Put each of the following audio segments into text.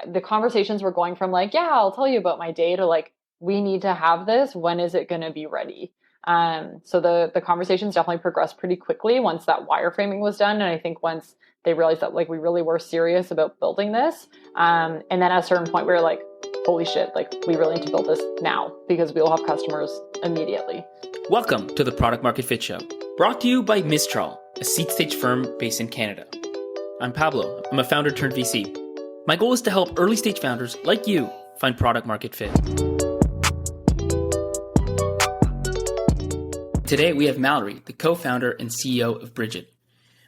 the conversations were going from like, yeah, I'll tell you about my day to like, we need to have this. When is it going to be ready? So the conversations definitely progressed pretty quickly once that wireframing was done. And I think once they realized that like we really were serious about building this. And then at a certain point we were like, holy shit, like we really need to build this now because we will have customers immediately. Welcome to the Product Market Fit Show, brought to you by Mistral, a seed stage firm based in Canada. I'm Pablo. I'm a founder turned VC. My goal is to help early stage founders like you find product market fit. Today, we have Mallorie, the co-founder and CEO of Bridgit.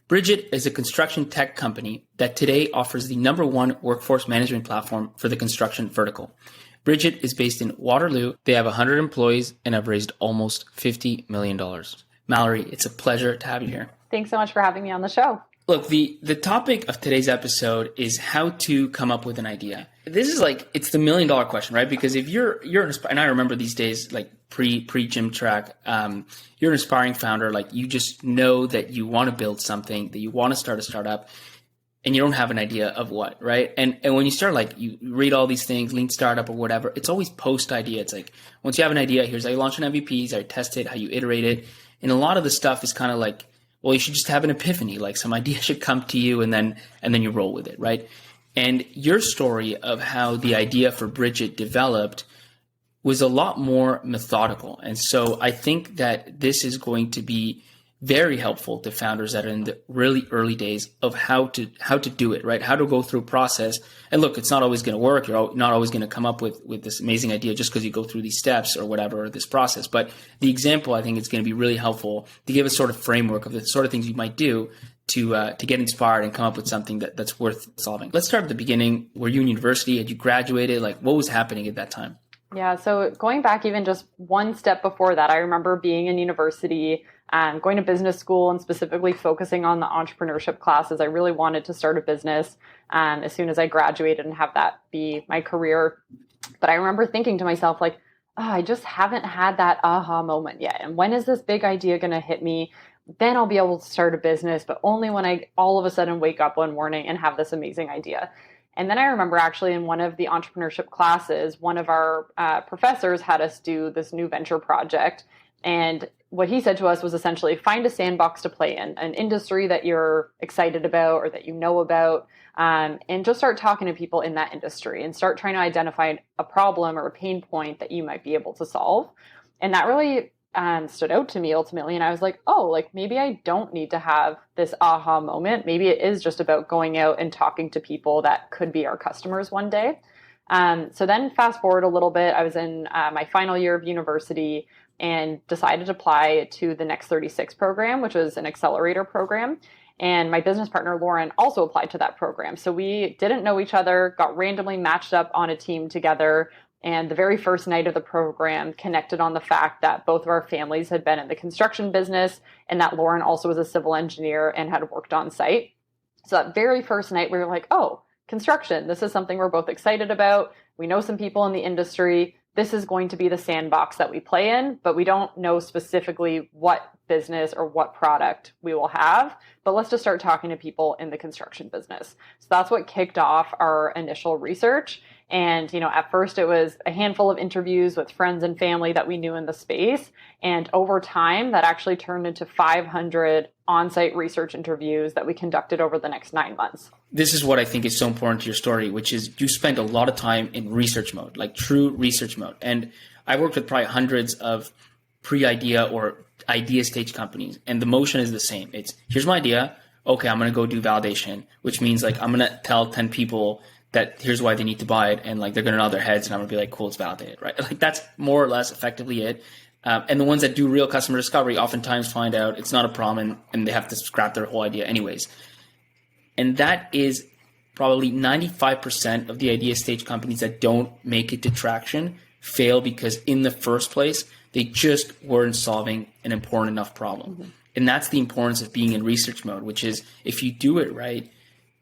Bridgit is a construction tech company that today offers the #1 workforce management platform for the construction vertical. Bridgit is based in Waterloo. They have 100 employees and have raised almost $50 million. Mallorie, it's a pleasure to have you here. Thanks so much for having me on the show. Look, the topic of today's episode is how to come up with an idea. This is like, it's the $1 million question, right? Because if you're and I remember these days, like pre gym track, you're an aspiring founder, like you just know that you want to build something, that you want to start a startup, and you don't have an idea of what, right? And when you start, like you read all these things, lean startup or whatever, it's always post idea. It's like, once you have an idea, here's how you launch an MVP, how you test it, how you iterate it. And a lot of the stuff is kind of like, well, you should just have an epiphany, like some idea should come to you and then you roll with it, right? And your story of how the idea for Bridgit developed was a lot more methodical. And so I think that this is going to be very helpful to founders that are in the really early days of how to do it, right? How to go through a process. And look, it's not always going to work. You're not always going to come up with this amazing idea just because you go through these steps or whatever, or this process. But the example, I think, is going to be really helpful to give a sort of framework of the sort of things you might do to get inspired and come up with something that's worth solving. Let's start at the beginning. Were you in university? Had you graduated? Like, what was happening at that time? Yeah, so going back even just one step before that, I remember being in university, going to business school and specifically focusing on the entrepreneurship classes. I really wanted to start a business as soon as I graduated and have that be my career. But I remember thinking to myself, like, oh, I just haven't had that aha moment yet. And when is this big idea going to hit me? Then I'll be able to start a business, but only when I all of a sudden wake up one morning and have this amazing idea. And then I remember actually in one of the entrepreneurship classes, one of our professors had us do this new venture project. And what he said to us was essentially find a sandbox to play in, an industry that you're excited about or that you know about, and just start talking to people in that industry and start trying to identify a problem or a pain point that you might be able to solve. And that really stood out to me ultimately. And I was like, oh, like maybe I don't need to have this aha moment. Maybe it is just about going out and talking to people that could be our customers one day. So then fast forward a little bit, I was in my final year of university and decided to apply to the Next 36 program, which was an accelerator program. And my business partner, Lauren, also applied to that program. So we didn't know each other, got randomly matched up on a team together. And the very first night of the program connected on the fact that both of our families had been in the construction business and that Lauren also was a civil engineer and had worked on site. So that very first night, we were like, oh, construction, this is something we're both excited about. We know some people in the industry. This is going to be the sandbox that we play in, but we don't know specifically what business or what product we will have. But let's just start talking to people in the construction business. So that's what kicked off our initial research. And, at first it was a handful of interviews with friends and family that we knew in the space. And over time, that actually turned into 500 on-site research interviews that we conducted over the next 9 months. This is what I think is so important to your story, which is you spent a lot of time in research mode, like true research mode. And I worked with probably hundreds of pre-idea or idea stage companies. And the motion is the same. It's here's my idea. Okay, I'm going to go do validation, which means like I'm going to tell 10 people that here's why they need to buy it. And like they're going to nod their heads and I'm going to be like, cool, it's validated, right? Like that's more or less effectively it. And the ones that do real customer discovery oftentimes find out it's not a problem and they have to scrap their whole idea anyways. And that is probably 95% of the idea stage companies that don't make it to traction fail because in the first place, they just weren't solving an important enough problem. Mm-hmm. And that's the importance of being in research mode, which is if you do it right,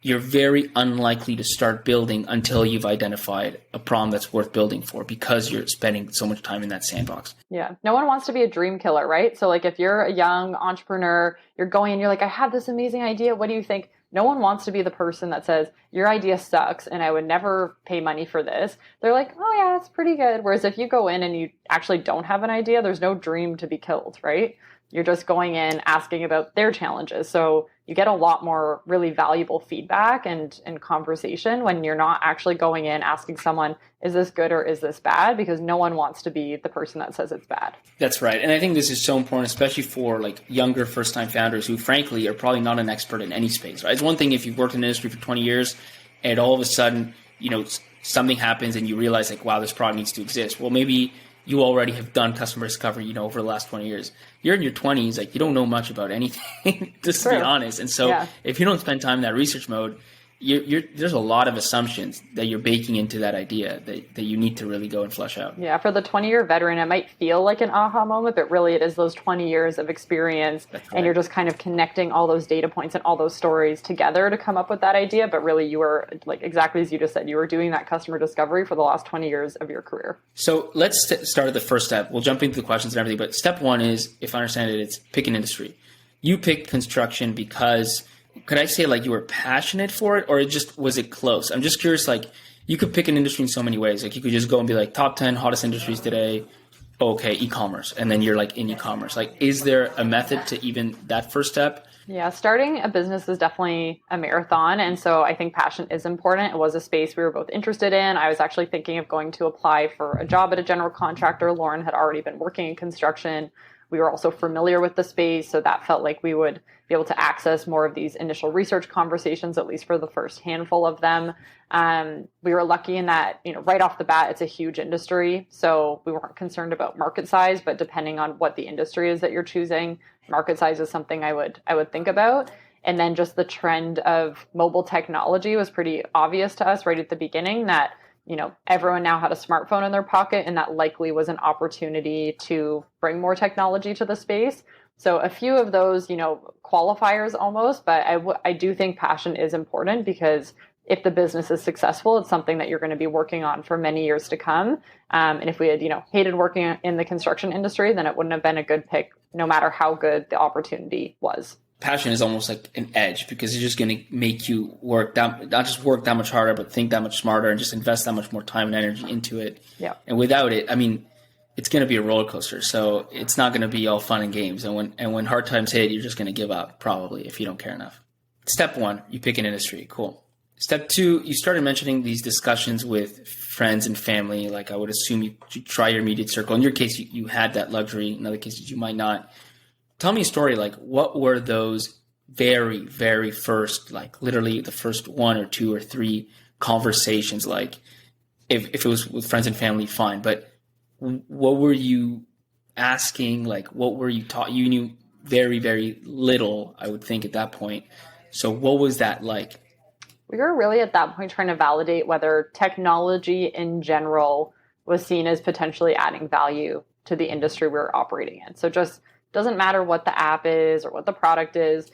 you're very unlikely to start building until you've identified a problem that's worth building for because you're spending so much time in that sandbox. Yeah. No one wants to be a dream killer, right? So like if you're a young entrepreneur, you're going and you're like, I have this amazing idea. What do you think? no one wants to be the person that says, your idea sucks and I would never pay money for this. They're like, oh yeah, it's pretty good. Whereas if you go in and you actually don't have an idea, there's no dream to be killed, right? You're just going in asking about their challenges. So you get a lot more really valuable feedback and conversation when you're not actually going in asking someone, is this good or is this bad? Because no one wants to be the person that says it's bad. That's right. And I think this is so important, especially for like younger first-time founders who frankly are probably not an expert in any space, right? It's one thing if you've worked in the industry for 20 years and all of a sudden, something happens and you realize like, wow, this product needs to exist. Well, maybe you already have done customer discovery, over the last 20 years. You're in your 20s, like you don't know much about anything, just to be honest. And so if you don't spend time in that research mode, there's a lot of assumptions that you're baking into that idea that you need to really go and flesh out. Yeah, for the 20-year veteran, it might feel like an aha moment, but really it is those 20 years of experience. Right. And you're just kind of connecting all those data points and all those stories together to come up with that idea. But really you were, like exactly as you just said, you were doing that customer discovery for the last 20 years of your career. So let's start at the first step. We'll jump into the questions and everything. But step one is, if I understand it, it's pick an industry. You picked construction because... could I say like you were passionate for it, or was it close? I'm just curious, like you could pick an industry in so many ways. Like you could just go and be like top 10 hottest industries today. Okay, e-commerce. And then you're like in e-commerce. Like, is there a method to even that first step? Yeah, starting a business is definitely a marathon. And so I think passion is important. It was a space we were both interested in. I was actually thinking of going to apply for a job at a general contractor. Lauren had already been working in construction. We were also familiar with the space, so that felt like we would be able to access more of these initial research conversations, at least for the first handful of them. We were lucky in that, right off the bat, it's a huge industry. So we weren't concerned about market size, but depending on what the industry is that you're choosing, market size is something I would think about. And then just the trend of mobile technology was pretty obvious to us right at the beginning that everyone now had a smartphone in their pocket, and that likely was an opportunity to bring more technology to the space. So a few of those, qualifiers almost, but I do think passion is important because if the business is successful, it's something that you're going to be working on for many years to come. And if we had, hated working in the construction industry, then it wouldn't have been a good pick, no matter how good the opportunity was. Passion is almost like an edge because it's just going to make you not just work that much harder, but think that much smarter and just invest that much more time and energy into it. Yeah. And without it, it's going to be a roller coaster. So it's not going to be all fun and games. And when hard times hit, you're just going to give up probably if you don't care enough. Step one, you pick an industry. Cool. Step two, you started mentioning these discussions with friends and family. Like I would assume you try your immediate circle. In your case, you had that luxury. In other cases, you might not. Tell me a story, like what were those very, very first, like literally the first one or two or three conversations like? If it was with friends and family, fine. But what were you asking? Like what were you taught? You knew very, very little, I would think at that point. So what was that like? We were really at that point trying to validate whether technology in general was seen as potentially adding value to the industry we were operating in. So just doesn't matter what the app is or what the product is,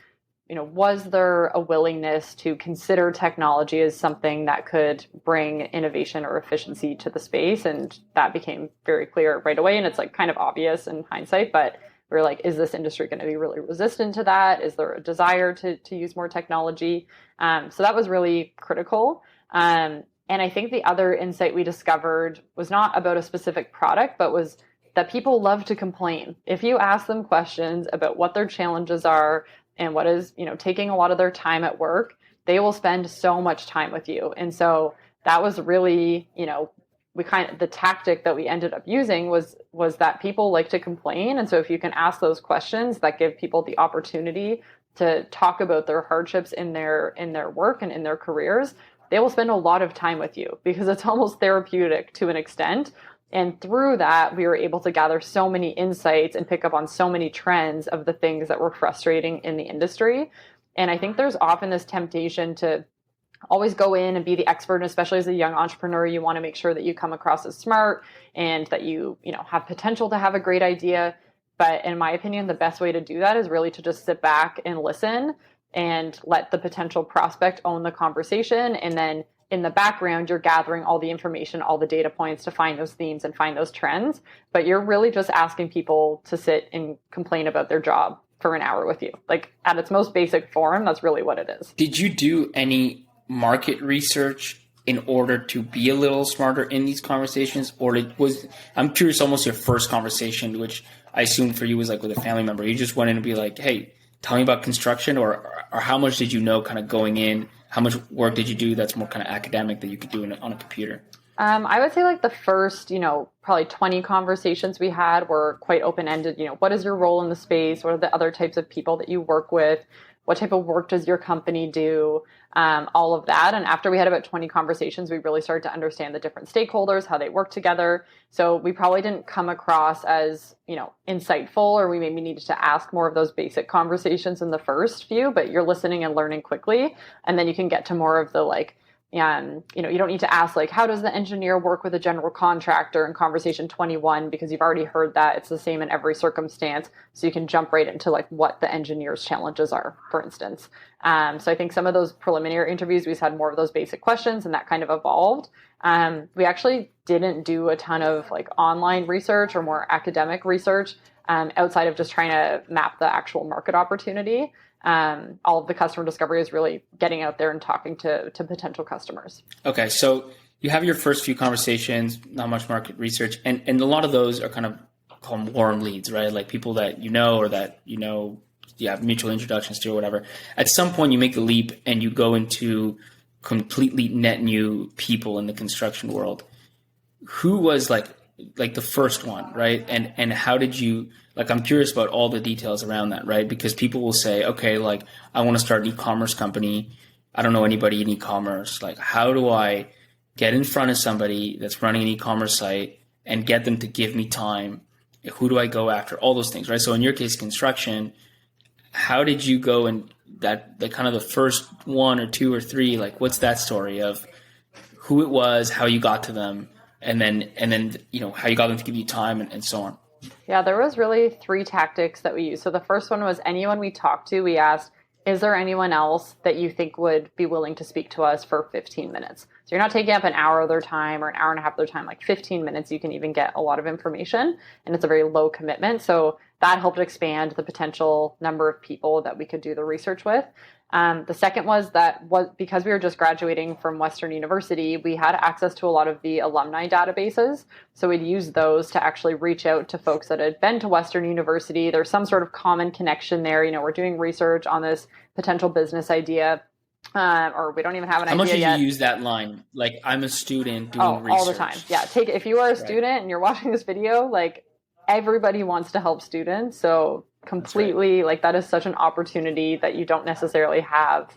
was there a willingness to consider technology as something that could bring innovation or efficiency to the space? And that became very clear right away. And it's like kind of obvious in hindsight, but we were like, is this industry going to be really resistant to that? Is there a desire to use more technology? So that was really critical. And I think the other insight we discovered was not about a specific product, but was that people love to complain. If you ask them questions about what their challenges are and what is, taking a lot of their time at work, they will spend so much time with you. And so that was really, the tactic that we ended up using was that people like to complain. And so if you can ask those questions that give people the opportunity to talk about their hardships in their work and in their careers, they will spend a lot of time with you because it's almost therapeutic to an extent. And through that, we were able to gather so many insights and pick up on so many trends of the things that were frustrating in the industry. And I think there's often this temptation to always go in and be the expert, and especially as a young entrepreneur, you want to make sure that you come across as smart and that you have potential to have a great idea. But in my opinion, the best way to do that is really to just sit back and listen and let the potential prospect own the conversation. And then in the background, you're gathering all the information, all the data points to find those themes and find those trends. But you're really just asking people to sit and complain about their job for an hour with you. Like at its most basic form, that's really what it is. Did you do any market research in order to be a little smarter in these conversations? Or I'm curious, almost your first conversation, which I assume for you was like with a family member, you just went in and be like, hey, tell me about construction, or how much did you know kind of going in? How much work did you do that's more kind of academic that you could do on a computer? I would say like the first, probably 20 conversations we had were quite open-ended. What is your role in the space? What are the other types of people that you work with? What type of work does your company do? All of that. And after we had about 20 conversations, we really started to understand the different stakeholders, how they work together. So we probably didn't come across as, insightful, or we maybe needed to ask more of those basic conversations in the first few, but you're listening and learning quickly. And then you can get to more of the and, you don't need to ask how does the engineer work with a general contractor in conversation 21, because you've already heard that it's the same in every circumstance. So you can jump right into what the engineer's challenges are, for instance. So I think some of those preliminary interviews, we've had more of those basic questions, and that kind of evolved. We actually didn't do a ton of online research or more academic research outside of just trying to map the actual market opportunity. All of the customer discovery is really getting out there and talking to potential customers. Okay, so you have your first few conversations, not much market research, and a lot of those are kind of called warm leads, right? Like people that or that you have mutual introductions to or whatever. At some point, you make the leap and you go into completely net new people in the construction world. Who was like the first one, right? And how did you, I'm curious about all the details around that, right? Because people will say, okay, I want to start an e-commerce company. I don't know anybody in e-commerce. How do I get in front of somebody that's running an e-commerce site and get them to give me time? Who do I go after? All those things, right? So in your case, construction, how did you go and that the kind of the first one or two or three, what's that story of who it was, how you got to them, and then how you got them to give you time and so on? Yeah, there was really 3 tactics that we used. So the first one was anyone we talked to, we asked, is there anyone else that you think would be willing to speak to us for 15 minutes? So you're not taking up an hour of their time or an hour and a half of their time, 15 minutes, you can even get a lot of information, and it's a very low commitment. So that helped expand the potential number of people that we could do the research with. The second was because we were just graduating from Western University, we had access to a lot of the alumni databases. So we'd use those to actually reach out to folks that had been to Western University. There's some sort of common connection there. We're doing research on this potential business idea, or we don't even have an idea yet. How much did you use that line? I'm a student doing research. All the time. Yeah. If you are a student and you're watching this video, everybody wants to help students. So completely, that is such an opportunity that you don't necessarily have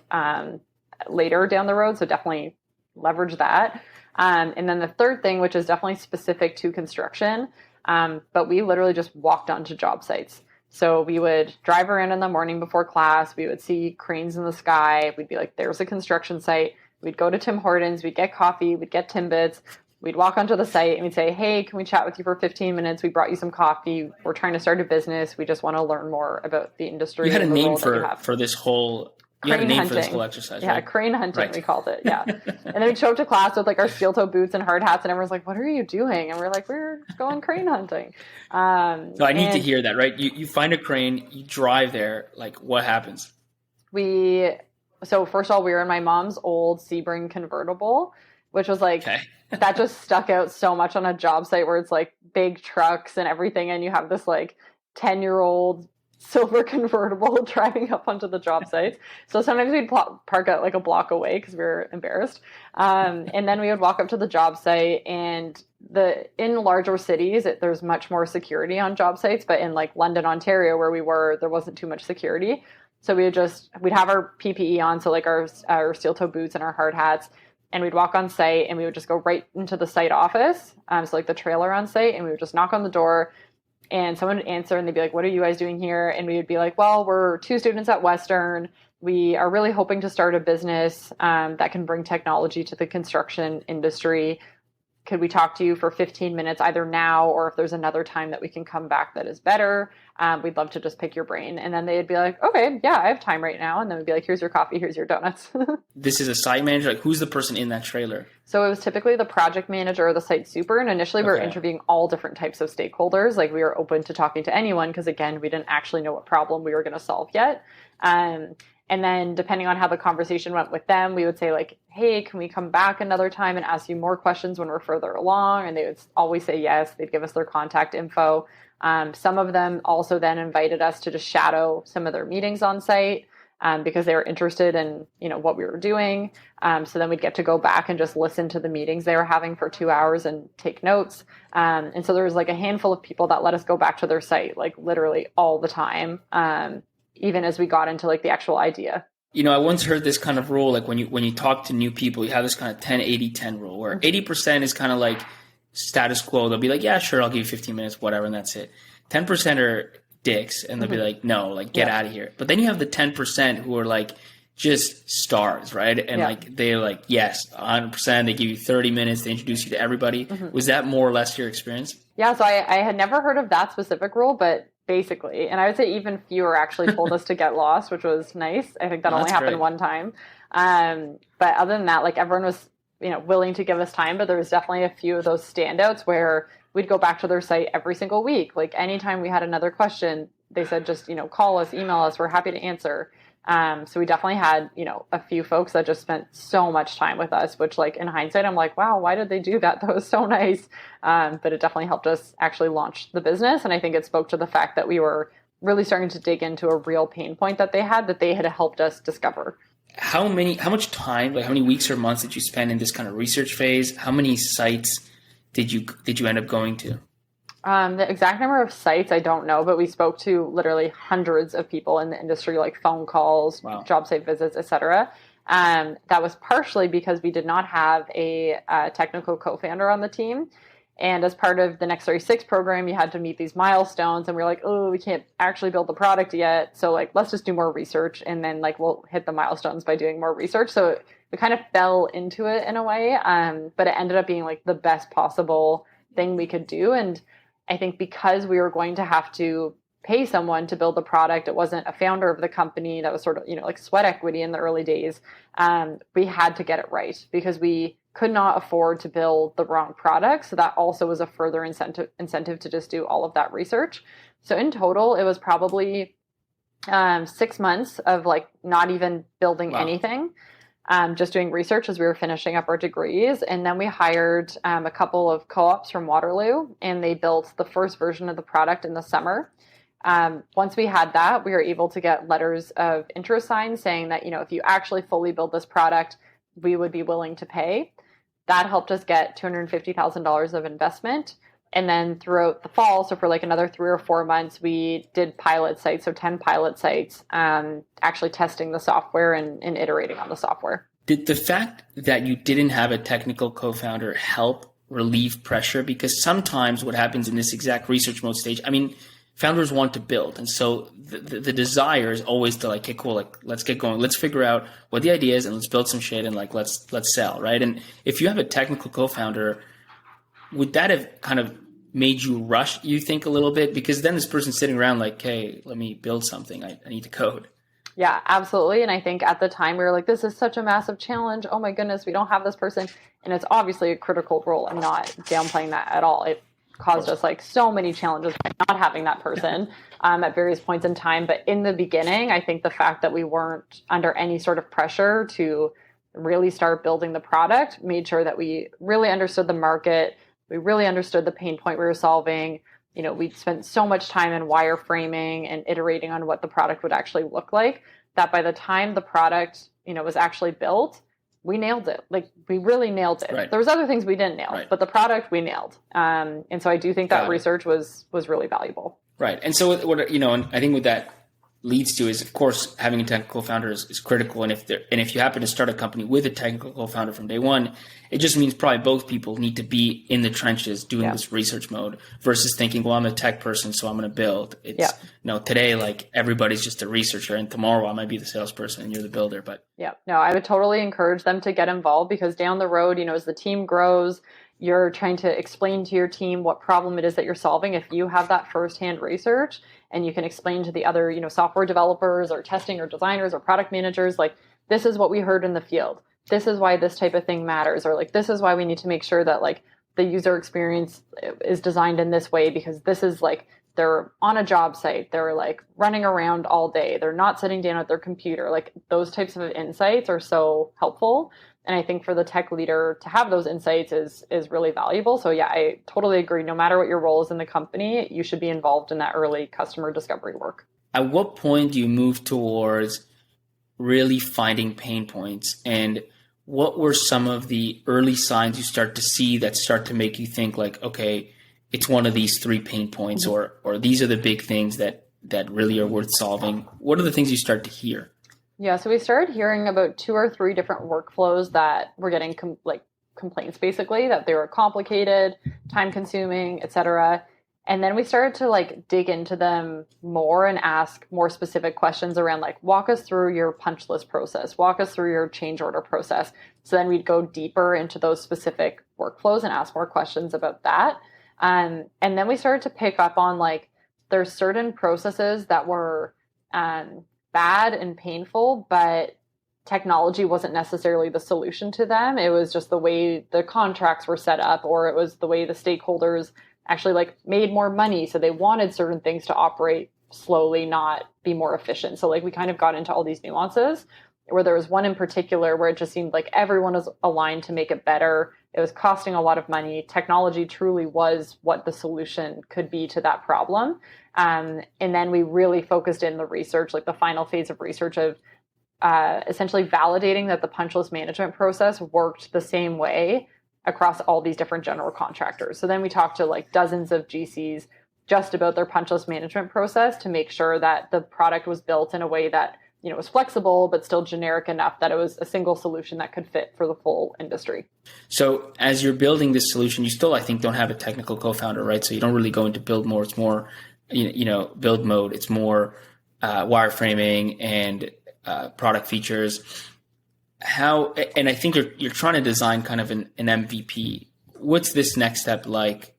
later down the road. So definitely leverage that. And then the third thing, which is definitely specific to construction, but we literally just walked onto job sites. So we would drive around in the morning before class. We would see cranes in the sky. We'd be like, there's a construction site. We'd go to Tim Hortons. We'd get coffee. We'd get Timbits. We'd walk onto the site and we'd say, hey, can we chat with you for 15 minutes? We brought you some coffee. We're trying to start a business. We just want to learn more about the industry. You had a name for this whole exercise. Yeah, right? Crane hunting, right. We called it. Yeah. And then we'd show up to class with our steel toe boots and hard hats, and everyone's like, what are you doing? And we're like, we're going crane hunting. So I need to hear that, right? You find a crane, you drive there, what happens? So first of all, we were in my mom's old Sebring convertible, which was okay. That just stuck out so much on a job site where it's big trucks and everything. And you have this 10-year-old silver convertible driving up onto the job sites. So sometimes we'd park at a block away because we were embarrassed. And then we would walk up to the job site, and in larger cities, there's much more security on job sites. But in London, Ontario, where we were, there wasn't too much security. So we'd have our PPE on. So our steel toe boots and our hard hats. And we'd walk on site and we would just go right into the site office. So the trailer on site, and we would just knock on the door and someone would answer and they'd be like, what are you guys doing here? And we would be like, well, we're 2 students at Western. We are really hoping to start a business that can bring technology to the construction industry. could we talk to you for 15 minutes either now, or if there's another time that we can come back that is better, we'd love to just pick your brain. And then they'd be like, okay, yeah, I have time right now. And then we'd be like, here's your coffee, here's your donuts. This is a site manager. Like, who's the person in that trailer? So it was typically the project manager or the site super. And initially we were interviewing all different types of stakeholders. Like, we were open to talking to anyone because, again, we didn't actually know what problem we were going to solve yet. And then depending on how the conversation went with them, we would say like, hey, can we come back another time and ask you more questions when we're further along? And they would always say yes. They'd give us their contact info. Some of them also then invited us to just shadow some of their meetings on site because they were interested in, what we were doing. So then we'd get to go back and just listen to the meetings they were having for 2 hours and take notes. And so there was like a handful of people that let us go back to their site, like literally all the time. Even as we got into like the actual idea. I once heard this kind of rule, like when you talk to new people, you have this kind of 10-80-10 rule where 80% is kind of like status quo. They'll be like, yeah, sure, I'll give you 15 minutes, whatever, and that's it. 10% are dicks, and they'll be like, no, like get out of here. But then you have the 10% who are like just stars, right? And like they're like, yes, 100%. They give you 30 minutes. They introduce you to everybody. Was that more or less your experience? Yeah, so I had never heard of that specific rule, but basically, and I would say even fewer actually told us to get lost, which was nice. I think that only happened one time. But other than that, like everyone was, willing to give us time, but there was definitely a few of those standouts where we'd go back to their site every single week. Like anytime we had another question, they said, just, call us, email us, we're happy to answer. So we definitely had, a few folks that just spent so much time with us, which like in hindsight, I'm like, wow, why did they do that? That was so nice. But it definitely helped us actually launch the business. And I think it spoke to the fact that we were really starting to dig into a real pain point that they had helped us discover. How much time, like how many weeks or months did you spend in this kind of research phase? How many sites did you end up going to? The exact number of sites, I don't know, but we spoke to literally hundreds of people in the industry, like phone calls, job site visits, etc. That was partially because we did not have a technical co-founder on the team. And as part of the Next 36 program, you had to meet these milestones. And we were like, oh, we can't actually build the product yet. So like, let's just do more research. And then like, we'll hit the milestones by doing more research. So we kind of fell into it in a way. But it ended up being like the best possible thing we could do. And I think because we were going to have to pay someone to build the product, it wasn't a founder of the company that was sort of, like sweat equity in the early days. We had to get it right because we could not afford to build the wrong product. So that also was a further incentive to just do all of that research. So in total, it was probably 6 months of like not even building anything. Just doing research as we were finishing up our degrees. And then we hired a couple of co-ops from Waterloo, and they built the first version of the product in the summer. Once we had that, we were able to get letters of interest signed saying that, if you actually fully build this product, we would be willing to pay. That helped us get $250,000 of investment. And then throughout the fall, so for like another 3 or 4 months, we did pilot sites, so 10 pilot sites, actually testing the software and iterating on the software. Did the fact that you didn't have a technical co-founder help relieve pressure? Because sometimes what happens in this exact research mode stage, founders want to build. And so the desire is always to like, okay, cool, like let's get going. Let's figure out what the idea is and let's build some shit and like, let's sell, right? And if you have a technical co-founder, would that have kind of made you rush, you think, a little bit? Because then this person's sitting around like, hey, let me build something. I need to code. Yeah, absolutely. And I think at the time we were like, this is such a massive challenge. Oh my goodness, we don't have this person. And it's obviously a critical role. I'm not downplaying that at all. It caused us like so many challenges by not having that person at various points in time. But in the beginning, I think the fact that we weren't under any sort of pressure to really start building the product made sure that we really understood the market. We really understood the pain point we were solving. We'd spent so much time in wireframing and iterating on what the product would actually look like that by the time the product, was actually built, we nailed it. Like we really nailed it. Right. There was other things we didn't nail, but the product we nailed. And so I do think that research was really valuable. Right. And so what, and I think what that leads to is, of course, having a technical founder is critical. And if you happen to start a company with a technical co-founder from day one, it just means probably both people need to be in the trenches doing this research mode versus thinking, well, I'm a tech person, so I'm going to build. It's today, like everybody's just a researcher, and tomorrow I might be the salesperson and you're the builder. But I would totally encourage them to get involved because down the road, as the team grows, you're trying to explain to your team what problem it is that you're solving. If you have that firsthand research and you can explain to the other, software developers or testing or designers or product managers, like, this is what we heard in the field. This is why this type of thing matters. Or like, this is why we need to make sure that like the user experience is designed in this way, because this is like, they're on a job site, they're like running around all day, they're not sitting down at their computer. Like, those types of insights are so helpful. And I think for the tech leader to have those insights is really valuable. So yeah, I totally agree. No matter what your role is in the company, you should be involved in that early customer discovery work. At what point do you move towards really finding pain points? And what were some of the early signs you start to see that start to make you think like, okay, it's one of these 3 pain points, or these are the big things that really are worth solving? What are the things you start to hear? Yeah, so we started hearing about 2 or 3 different workflows that were getting complaints, basically, that they were complicated, time consuming, etc. And then we started to like dig into them more and ask more specific questions around like, walk us through your punch list process, walk us through your change order process. So then we'd go deeper into those specific workflows and ask more questions about that. And then we started to pick up on like, there's certain processes that were bad and painful, but technology wasn't necessarily the solution to them. It was just the way the contracts were set up, or it was the way the stakeholders actually like made more money. So they wanted certain things to operate slowly, not be more efficient. So like we kind of got into all these nuances, where there was one in particular where it just seemed like everyone was aligned to make it better. It was costing a lot of money. Technology truly was what the solution could be to that problem. And then we really focused in the research, like the final phase of research of essentially validating that the punch list management process worked the same way across all these different general contractors. So then we talked to like dozens of GCs just about their punch list management process to make sure that the product was built in a way that was flexible, but still generic enough that it was a single solution that could fit for the full industry. So as you're building this solution, you still, I think, don't have a technical co-founder, right? So you don't really go into build mode. It's more, build mode. It's more wireframing and product features. And I think you're trying to design kind of an MVP. What's this next step like?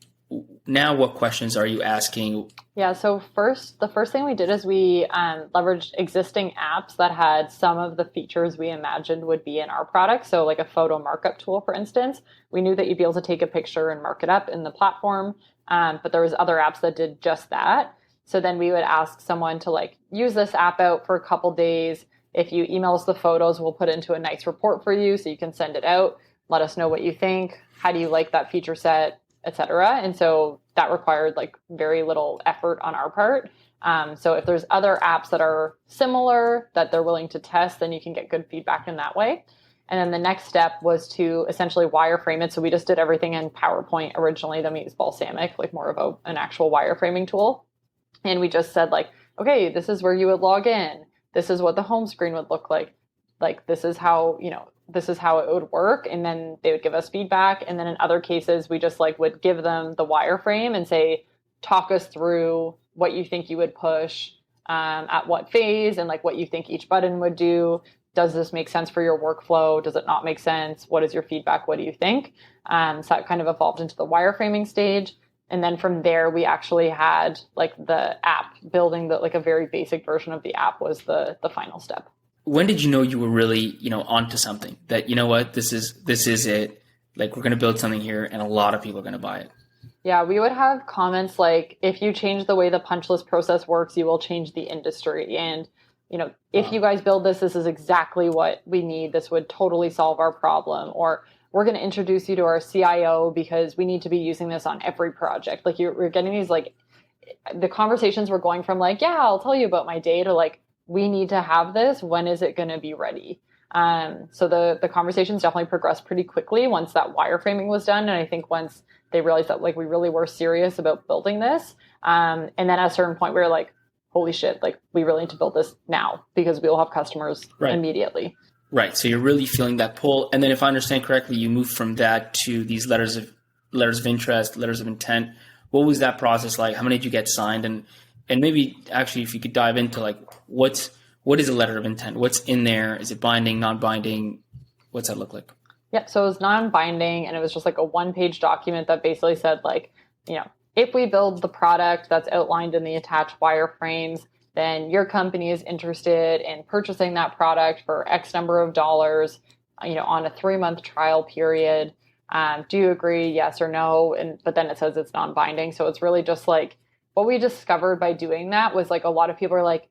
Now, what questions are you asking? Yeah, so the first thing we did is we leveraged existing apps that had some of the features we imagined would be in our product. So like a photo markup tool, for instance, we knew that you'd be able to take a picture and mark it up in the platform, but there was other apps that did just that. So then we would ask someone to like use this app out for a couple days. If you email us the photos, we'll put it into a nice report for you so you can send it out. Let us know what you think. How do you like that feature set, etc. And so that required like very little effort on our part. So if there's other apps that are similar that they're willing to test, then you can get good feedback in that way. And then the next step was to essentially wireframe it. So we just did everything in PowerPoint originally. Then we used Balsamiq, like more of an actual wireframing tool. And we just said like, okay, this is where you would log in. This is what the home screen would look like. Like, this is how, this is how it would work. And then they would give us feedback. And then in other cases, we just like would give them the wireframe and say, talk us through what you think you would push at what phase and like what you think each button would do. Does this make sense for your workflow? Does it not make sense? What is your feedback? What do you think? So that kind of evolved into the wireframing stage. And then from there, we actually had like the app building like a very basic version of the app was the final step. When did you know you were really, onto something that, what, this is it, like we're going to build something here and a lot of people are going to buy it? Yeah, we would have comments like, if you change the way the punch list process works, you will change the industry. And, if you guys build this is exactly what we need. This would totally solve our problem. Or we're going to introduce you to our CIO because we need to be using this on every project. Like we're getting these, like, the conversations were going from like, yeah, I'll tell you about my day to like, we need to have this. When is it going to be ready? So the conversations definitely progressed pretty quickly once that wireframing was done. And I think once they realized that like we really were serious about building this. And then at a certain point we were like, holy shit, like we really need to build this now because we will have customers immediately. Right. So you're really feeling that pull. And then if I understand correctly, you moved from that to these letters of interest, letters of intent. What was that process like? How many did you get signed? And maybe actually if you could dive into like, what is a letter of intent? What's in there? Is it binding, non-binding? What's that look like? Yep. So it was non-binding, and it was just like a one-page document that basically said like, if we build the product that's outlined in the attached wireframes, then your company is interested in purchasing that product for X number of dollars, on a 3-month trial period. Do you agree? Yes or no? But then it says it's non-binding. So it's really just like what we discovered by doing that was like a lot of people are like,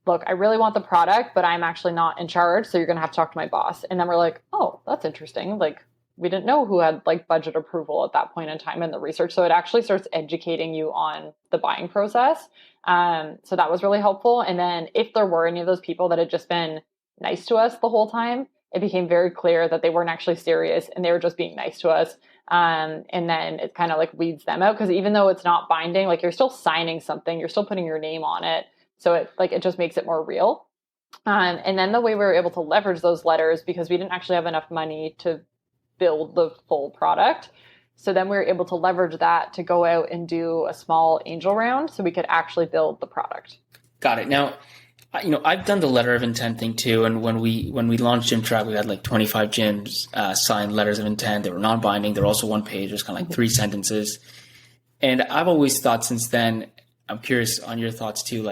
look, I really want the product, but I'm actually not in charge. So you're going to have to talk to my boss. And then we're like, oh, that's interesting. Like, we didn't know who had like budget approval at that point in time in the research. So it actually starts educating you on the buying process. So that was really helpful. And then if there were any of those people that had just been nice to us the whole time, it became very clear that they weren't actually serious and they were just being nice to us. And then it kind of like weeds them out, because even though it's not binding, like you're still signing something, you're still putting your name on it. So it just makes it more real. And then the way we were able to leverage those letters, because we didn't actually have enough money to build the full product. So then we were able to leverage that to go out and do a small angel round so we could actually build the product. Got it. Now, I've done the letter of intent thing too. And when we launched Gym Track, we had like 25 gyms sign letters of intent. They were non-binding. They're also one page. There's kind of like 3 sentences. And I've always thought since then, I'm curious on your thoughts too.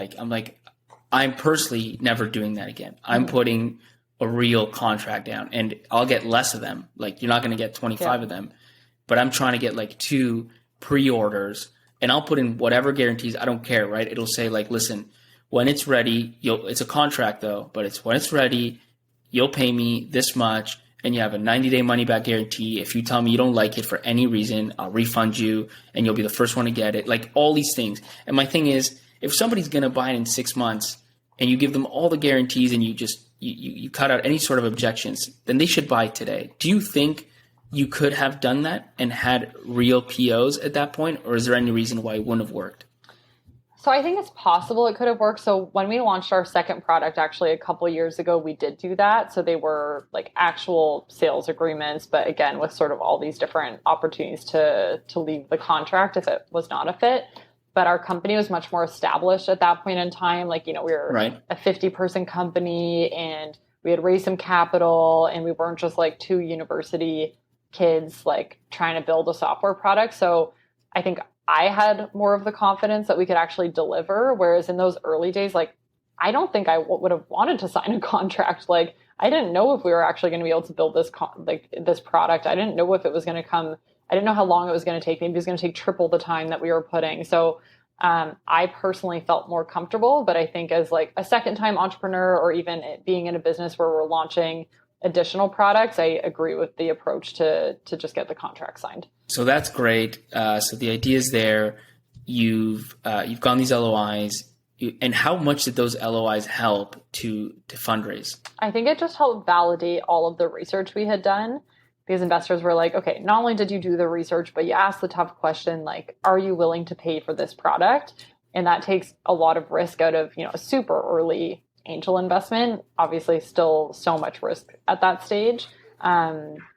I'm personally never doing that again. I'm putting a real contract down, and I'll get less of them. Like, you're not going to get 25 of them, but I'm trying to get like 2 pre-orders, and I'll put in whatever guarantees. I don't care, right? It'll say like, listen, when it's ready, it's a contract though, but it's when it's ready, you'll pay me this much, and you have a 90-day money-back guarantee. If you tell me you don't like it for any reason, I'll refund you, and you'll be the first one to get it. Like, all these things. And my thing is, if somebody's going to buy it in 6 months, and you give them all the guarantees, and you just you cut out any sort of objections, then they should buy today. Do you think you could have done that and had real POs at that point, or is there any reason why it wouldn't have worked? So I think it's possible it could have worked. So when we launched our second product, actually a couple of years ago, we did do that. So they were like actual sales agreements, but again, with sort of all these different opportunities to leave the contract if it was not a fit. But our company was much more established at that point in time. Like, we were a 50-person company, and we had raised some capital, and we weren't just like 2 university kids like trying to build a software product. So I think I had more of the confidence that we could actually deliver. Whereas in those early days, like, I don't think I would have wanted to sign a contract. Like, I didn't know if we were actually going to be able to build this product. I didn't know if it was going to come. I didn't know how long it was going to take. Maybe it was going to take triple the time that we were putting. So I personally felt more comfortable. But I think as like a second-time entrepreneur, or even being in a business where we're launching additional products, I agree with the approach to just get the contract signed. So that's great. So the idea is there. You've gone these LOIs. And how much did those LOIs help to fundraise? I think it just helped validate all of the research we had done, because investors were like, okay, not only did you do the research, but you asked the tough question, like, are you willing to pay for this product? And that takes a lot of risk out of, a super early angel investment. Obviously, still so much risk at that stage.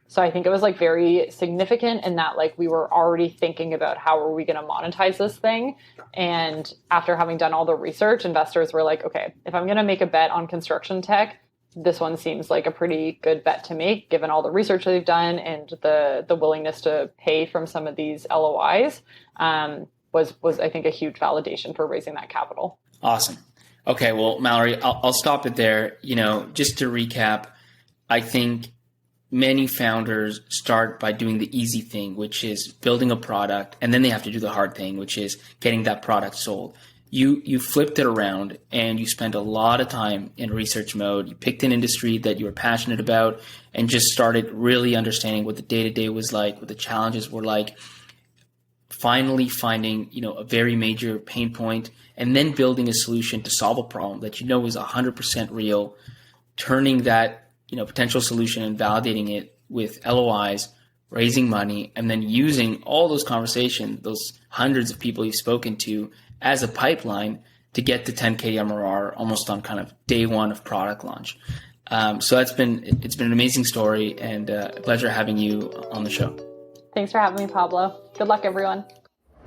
So I think it was like very significant in that like we were already thinking about how are we going to monetize this thing. And after having done all the research, investors were like, okay, if I'm going to make a bet on construction tech, this one seems like a pretty good bet to make, given all the research they've done, and the willingness to pay from some of these LOIs was I think a huge validation for raising that capital. Awesome. Okay, well, Mallorie, I'll stop it there. Just to recap, I think many founders start by doing the easy thing, which is building a product, and then they have to do the hard thing, which is getting that product sold. You flipped it around, and you spent a lot of time in research mode. You picked an industry that you were passionate about and just started really understanding what the day-to-day was like, what the challenges were like, finally finding, a very major pain point, and then building a solution to solve a problem that is 100% real, turning that potential solution and validating it with LOIs, raising money, and then using all those conversations, those hundreds of people you've spoken to, as a pipeline to get to 10K MRR almost on kind of day one of product launch. So it's been an amazing story, and a pleasure having you on the show. Thanks for having me, Pablo. Good luck, everyone.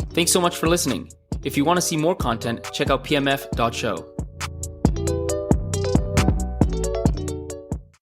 Thanks so much for listening. If you want to see more content, check out pmf.show.